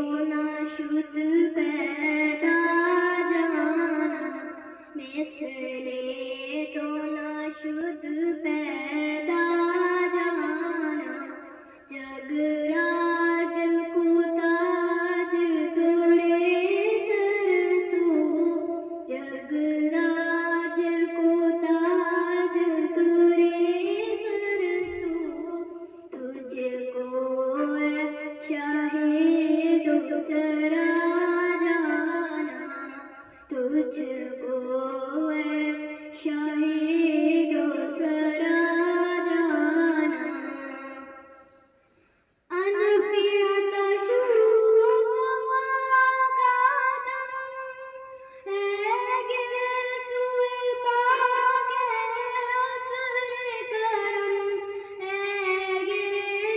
तो ना शुद्ध पैदा जाना, मिसले तो ना शुद्ध पैदा जाना, जगराज को ताज तोरे सरसो, जगराज को ताज तोरे सरसो, तुझको है शाहे दूसरा जाना, तुझको है शाहे दूसरा जाना। अनफियत शुरू सवागातम है सुए पागे अब्र करम, है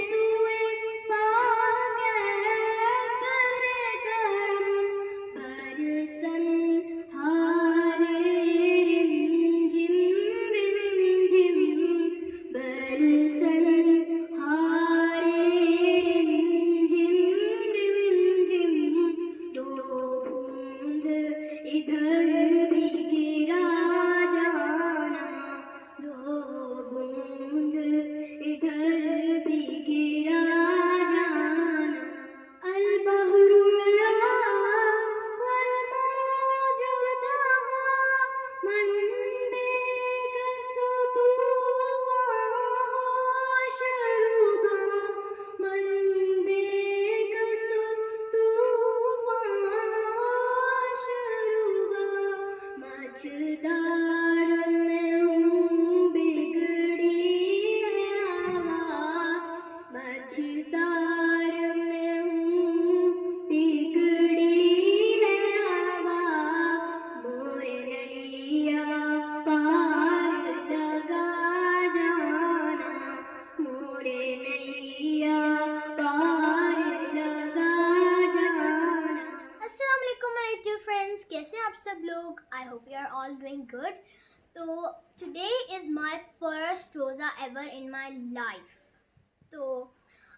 सुए पागे अब्र करम, बरसन हारे रिम झिम, बरसन हारे रिम झिम, दो बूंद इधर भी गिरा जाना, दो बूंद इधर भी गिरा जाना। अल बहरु लहा वल मौजु दहा, मन बेकसो तूफान होश रुबा, मन बेकसो तूफान होश रुबा, मझदार में हूँ बिगड़ी है हवा, मझदार में हूँ बिगड़ी है हवा, मोरे नैया पार लगा जाना, मोरे नैया पार लगा जाना। अस्सलाम वालेकुम माय डियर फ्रेंड्स, कैसे हैं आप सब लोग? I hope you are all doing good. तो today is my first roza ever in my life. तो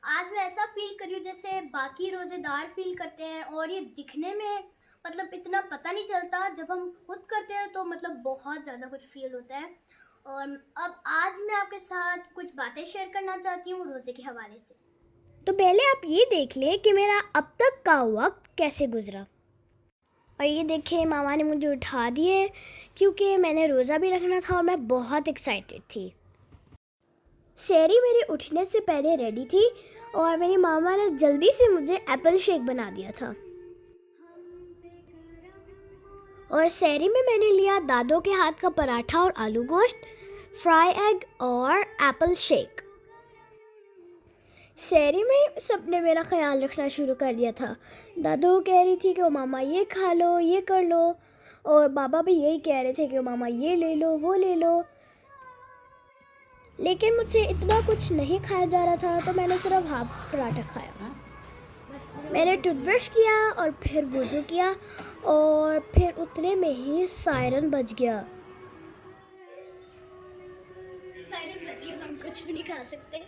आज मैं ऐसा फील कर रही हूँ जैसे बाकी रोज़ेदार फील करते हैं, और ये दिखने में मतलब इतना पता नहीं चलता, जब हम खुद करते हैं तो मतलब बहुत ज़्यादा कुछ फील होता है। और अब आज मैं आपके साथ कुछ बातें शेयर करना चाहती हूँ रोज़े के हवाले से। तो पहले आप ये देख लें कि मेरा अब तक का वक्त कैसे गुजरा। और ये देखिए, मामा ने मुझे उठा दिए क्योंकि मैंने रोज़ा भी रखना था और मैं बहुत एक्साइटेड थी। सेरी मेरे उठने से पहले रेडी थी और मेरी मामा ने जल्दी से मुझे एप्पल शेक बना दिया था। और सेरी में मैंने लिया दादों के हाथ का पराठा और आलू गोश्त, फ्राई एग और एप्पल शेक। सेरी में सबने मेरा ख्याल रखना शुरू कर दिया था। दादू कह रही थी कि ओ मामा ये खा लो, ये कर लो, और बाबा भी यही कह रहे थे कि ओ मामा ये ले लो, वो ले लो। लेकिन मुझसे इतना कुछ नहीं खाया जा रहा था, तो मैंने सिर्फ हाफ पराठा खाया। मैंने टूथब्रश किया और फिर वज़ू किया, और फिर उतने में ही सायरन बज गया। सायरन बज गया तो हम कुछ भी नहीं खा सकते।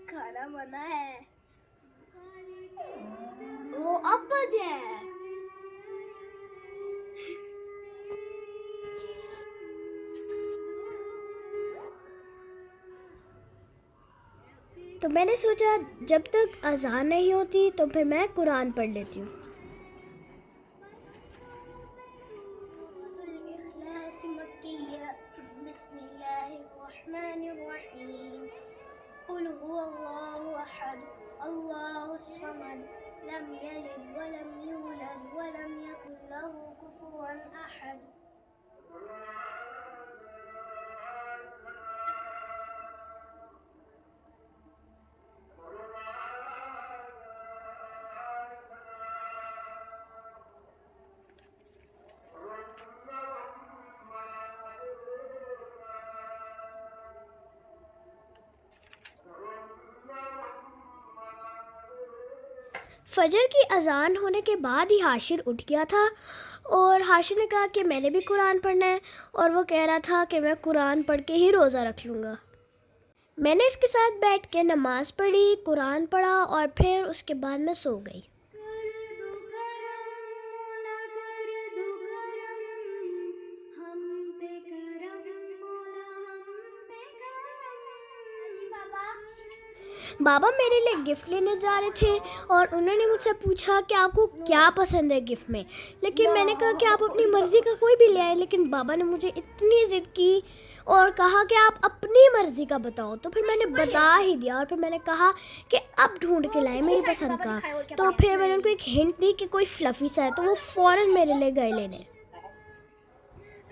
खाना बना है। ओ अब बजे। तो मैंने सोचा जब तक अज़ान नहीं होती तो फिर मैं कुरान पढ़ लेती हूँ। फजर की अज़ान होने के बाद ही हाशिर उठ गया था और हाशिर ने कहा कि मैंने भी कुरान पढ़ना है, और वो कह रहा था कि मैं कुरान पढ़ के ही रोज़ा रख लूँगा। मैंने इसके साथ बैठ के नमाज़ पढ़ी, कुरान पढ़ा और फिर उसके बाद मैं सो गई। बाबा मेरे लिए गिफ्ट लेने जा रहे थे और उन्होंने मुझसे पूछा कि आपको क्या पसंद है गिफ्ट में, लेकिन मैंने कहा कि आप अपनी मर्ज़ी का कोई भी ले आए, लेकिन बाबा ने मुझे इतनी ज़िद की और कहा कि आप अपनी मर्ज़ी का बताओ, तो फिर मैंने बता ही दिया और फिर मैंने कहा कि अब ढूंढ के लाए मेरी पसंद का। तो फिर मैंने उनको एक हिंट दी कि कोई फ्लफ़ी सा है, तो वो फ़ौरन मेरे लिए गए लेने।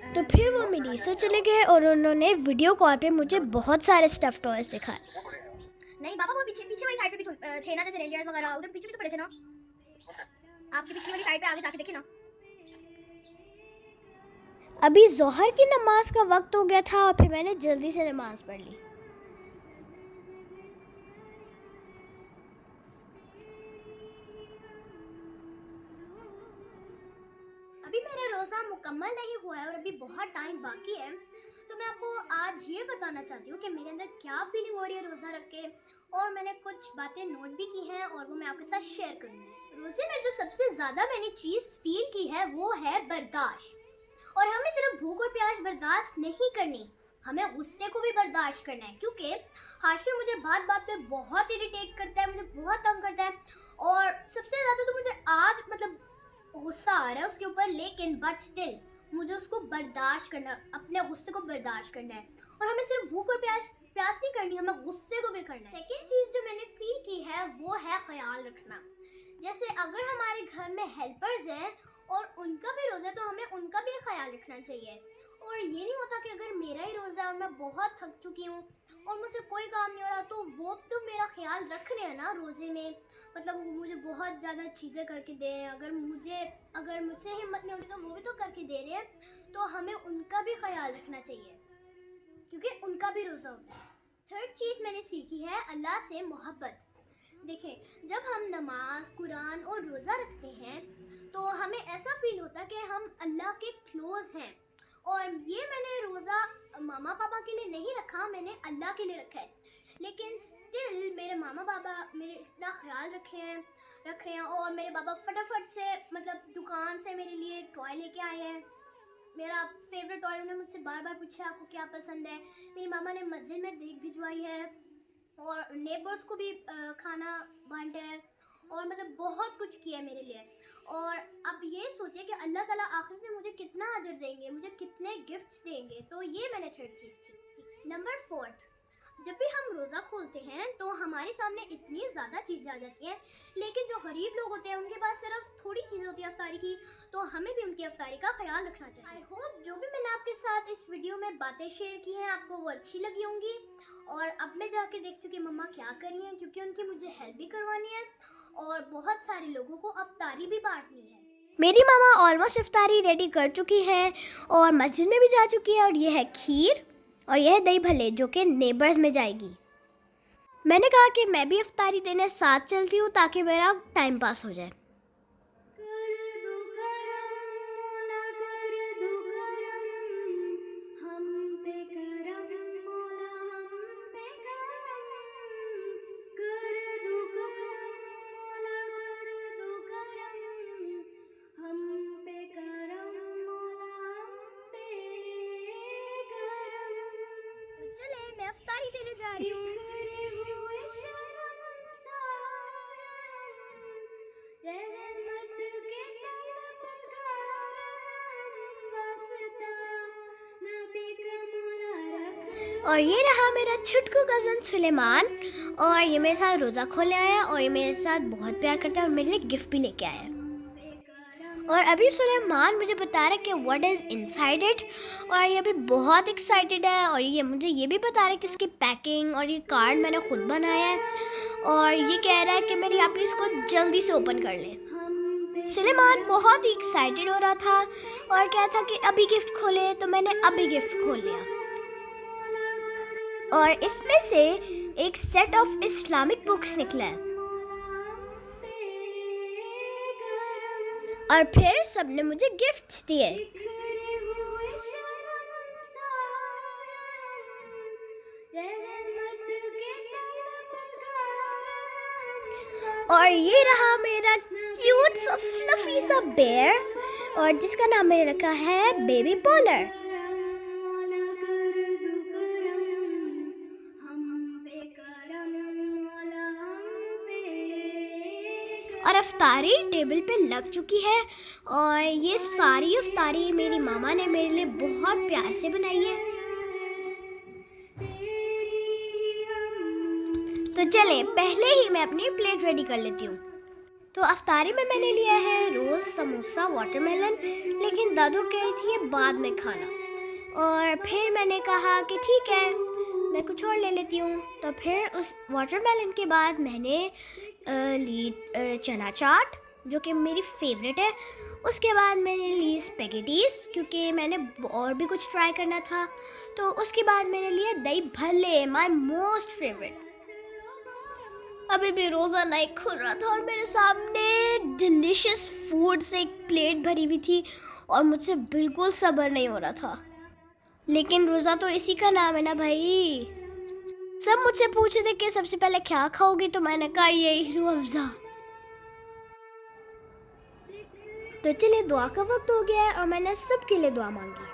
तो फिर वो मेडिसो चले गए और उन्होंने वीडियो कॉल पे मुझे बहुत सारे स्टफ़ टॉयज़ दिखाए। नहीं बाबा, वो पीछे पीछे वाली साइड पे भी थे ना, जैसे रेनडियर्स वगैरह, उधर पीछे भी तो पड़े थे ना। आपकी पिछली वाली साइड पे आगे जाके देखे ना। अभी ज़ोहर की नमाज का वक्त हो गया था और फिर मैंने जल्दी से नमाज पढ़ ली। अभी मेरा रोज़ा मुकम्मल नहीं हुआ है और अभी बहुत टाइम बाकी है, तो मैं आपको आज ये बताना चाहती हूँ कि मेरे अंदर क्या फीलिंग हो रही है रोज़ा रख के, और मैंने कुछ बातें नोट भी की हैं और वो मैं आपके साथ शेयर करूँगी। रोज़े में जो सबसे ज़्यादा मैंने चीज़ फील की है वो है बर्दाश्त। और हमें सिर्फ भूख और प्यास बर्दाश्त नहीं करनी, हमें गुस्से को भी बर्दाश्त करना है, क्योंकि हाशिम मुझे बात बात पे बहुत इरिटेट करता है, मुझे बहुत तंग करता है और सबसे ज़्यादा तो मुझे आज मतलब गुस्सा आ रहा है उसके ऊपर, लेकिन बट स्टिल मुझे उसको बर्दाश्त करना, अपने गुस्से को बर्दाश्त करना है। और हमें सिर्फ भूख और प्यास नहीं करनी, हमें गुस्से को भी करना है। सेकेंड चीज़ जो मैंने फील की है वो है ख्याल रखना। जैसे अगर हमारे घर में हेल्पर्स हैं और उनका भी रोज़ा है तो हमें उनका भी ख्याल रखना चाहिए। और ये नहीं होता कि अगर मेरा ही रोज़ा है और मैं बहुत थक चुकी हूँ और मुझसे कोई काम नहीं हो रहा तो वो तो मेरा ख्याल रख रहे हैं ना रोज़े में, मतलब वो मुझे बहुत ज़्यादा चीज़ें करके दे रहे हैं, अगर मुझसे हिम्मत नहीं होती तो वो भी तो करके दे रहे हैं, तो हमें उनका भी ख्याल रखना चाहिए क्योंकि उनका भी रोज़ा होता है। थर्ड चीज़ मैंने सीखी है अल्लाह से मोहब्बत। देखें, जब हम नमाज, कुरान और रोज़ा रखते हैं तो हमें ऐसा फील होता है कि हम अल्लाह के क्लोज़ हैं। और ये मैंने रोज़ा मामा पापा के लिए नहीं रखा, मैंने अल्लाह के लिए रखा है, लेकिन स्टिल मेरे मामा पापा मेरे इतना ख्याल रख रहे हैं और मेरे पापा फटाफट से मतलब दुकान से मेरे लिए टॉय लेके आए हैं। मेरा फेवरेट टॉय उन्होंने मुझसे बार बार पूछा आपको क्या पसंद है। मेरी मामा ने मस्जिद में देख भिजवाई है और नेबर्स को भी खाना बांटा है और मतलब बहुत कुछ किया है मेरे लिए। और अब ये सोचिए कि अल्लाह ताला आखिर में मुझे कितना अजर देंगे, मुझे कितने गिफ्ट्स देंगे। तो ये मैंने थर्ड चीज़ थी। नंबर फोर्थ, जब भी हम रोज़ा खोलते हैं तो हमारे सामने इतनी ज़्यादा चीज़ें आ जाती हैं, लेकिन जो गरीब लोग होते हैं उनके पास सिर्फ थोड़ी चीज़ें होती है अफ्तारी की, तो हमें भी उनकी अफ्तारी का ख्याल रखना चाहिए। आई होप जो भी मैंने आपके साथ इस वीडियो में बातें शेयर की हैं आपको वो अच्छी लगी होंगी। और अब मैं जाके देखती हूँ कि मम्मा क्या कर रही हैं, क्योंकि उनकी मुझे हेल्प भी करवानी है और बहुत सारे लोगों को अफ्तारी भी बांटनी है। मेरी मामा ऑलमोस्ट इफ्तारी रेडी कर चुकी है और मस्जिद में भी जा चुकी है, और ये है खीर और यह है दही भल्ले जो कि नेबर्स में जाएगी। मैंने कहा कि मैं भी इफ्तारी देने साथ चलती हूँ ताकि मेरा टाइम पास हो जाए। चले मैं अफ्तारी देने जा रही हूँ। और ये रहा मेरा छुटकू कज़न सुलेमान, और ये मेरे साथ रोज़ा खोले आया और ये मेरे साथ बहुत प्यार करता है और मेरे लिए गिफ्ट भी लेके आया है। और अभी सुलेमान मुझे बता रहा है कि व्हाट इज़ इनसाइड इट, और ये अभी बहुत एक्साइटेड है और ये मुझे ये भी बता रहा है कि इसकी पैकिंग और ये कार्ड मैंने ख़ुद बनाया है, और ये कह रहा है कि मेरी आप इसको जल्दी से ओपन कर लें। सुलेमान बहुत ही एक्साइटेड हो रहा था और कहा था कि अभी गिफ्ट खोले, तो मैंने अभी गिफ्ट खोल लिया। और इसमें से एक सेट ऑफ इस्लामिक बुक्स निकला है और फिर सबने मुझे गिफ्ट्स दिए। और ये रहा मेरा क्यूट सा फ्लफी सा बेयर, और जिसका नाम मैंने रखा है बेबी पोलर। मौला कर दो करम, हम पे करम, मौला हम पे और अफ्तारी टेबल पे लग चुकी है, और ये सारी अफ्तारी मेरी मामा ने मेरे लिए बहुत प्यार से बनाई है। तो चले पहले ही मैं अपनी प्लेट रेडी कर लेती हूँ। तो अफ्तारी में मैंने लिया है रोल, समोसा, वाटरमेलन, लेकिन दादू कह रही थी ये बाद में खाना, और फिर मैंने कहा कि ठीक है मैं कुछ और ले लेती हूँ। तो फिर उस वाटरमेलन के बाद मैंने ली चना चाट, जो कि मेरी फेवरेट है। उसके बाद मैंने ली स्पेगेटीज, क्योंकि मैंने और भी कुछ ट्राई करना था। तो उसके बाद मैंने लिया दही भल्ले, माय मोस्ट फेवरेट। अभी भी रोज़ा नहीं खुल रहा था और मेरे सामने डिलीशियस फूड से एक प्लेट भरी हुई थी, और मुझसे बिल्कुल सब्र नहीं हो रहा था। लेकिन रोज़ा तो इसी का नाम है ना भाई। सब मुझसे पूछे थे कि सबसे पहले क्या खाओगी, तो मैंने कहा यही रूह अफ़ज़ा। तो चलिए दुआ का वक्त हो गया है, और मैंने सबके लिए दुआ मांगी।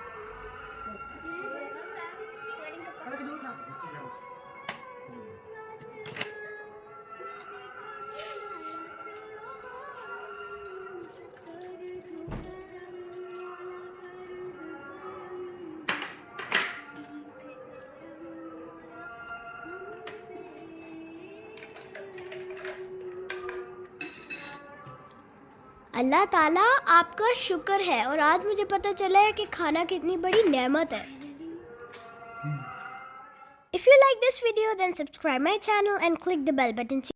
अल्लाह ताला आपका शुक्र है, और आज मुझे पता चला है कि खाना कितनी बड़ी नेमत है। If you like this video, then subscribe my channel and click the bell button.